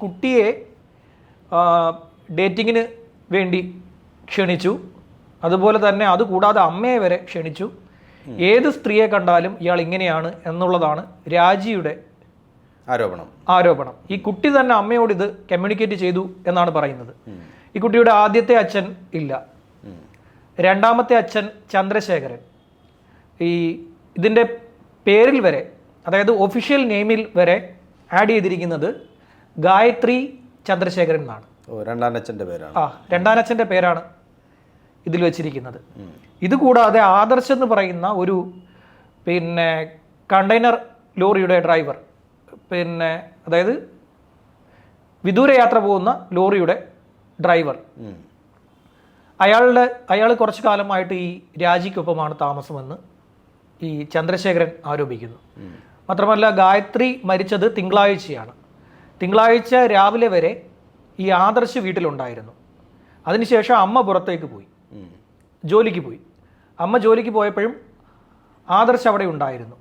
കുട്ടിയെ ഡേറ്റിങ്ങിന് വേണ്ടി ക്ഷണിച്ചു. അതുപോലെ തന്നെ അതുകൂടാതെ അമ്മയെ വരെ ക്ഷണിച്ചു. ഏത് സ്ത്രീയെ കണ്ടാലും ഇയാൾ ഇങ്ങനെയാണ് എന്നുള്ളതാണ് രാജിയുടെ ആരോപണം. ഈ കുട്ടി തന്നെ അമ്മയോട് ഇത് കമ്മ്യൂണിക്കേറ്റ് ചെയ്തു എന്നാണ് പറയുന്നത്. ഈ കുട്ടിയുടെ ആദ്യത്തെ അച്ഛൻ ഇല്ല, രണ്ടാമത്തെ അച്ഛൻ ചന്ദ്രശേഖരൻ. ഇതിൻ്റെ പേരിൽ വരെ, അതായത് ഒഫീഷ്യൽ നെയിമിൽ വരെ ആഡ് ചെയ്തിരിക്കുന്നത് ഗായത്രി ചന്ദ്രശേഖരൻ എന്നാണ്. രണ്ടാനച്ഛൻ്റെ പേരാണ് ഇതിൽ വെച്ചിരിക്കുന്നത്. ഇതുകൂടാതെ ആദർശ് എന്ന് പറയുന്ന ഒരു കണ്ടെയ്നർ ലോറിയുടെ ഡ്രൈവർ, അതായത് വിദൂര യാത്ര പോകുന്ന ലോറിയുടെ ഡ്രൈവർ, അയാൾ കുറച്ചു കാലമായിട്ട് ഈ രാജിക്കൊപ്പമാണ് താമസമെന്ന് ഈ ചന്ദ്രശേഖരൻ ആരോപിക്കുന്നു. മാത്രമല്ല ഗായത്രി മരിച്ചത് തിങ്കളാഴ്ചയാണ്. തിങ്കളാഴ്ച രാവിലെ വരെ ഈ ആദർശ് വീട്ടിലുണ്ടായിരുന്നു. അതിനുശേഷം അമ്മ പുറത്തേക്ക് പോയി, ജോലിക്ക് പോയി. അമ്മ ജോലിക്ക് പോയപ്പോഴും ആദർശ് അവിടെ ഉണ്ടായിരുന്നു.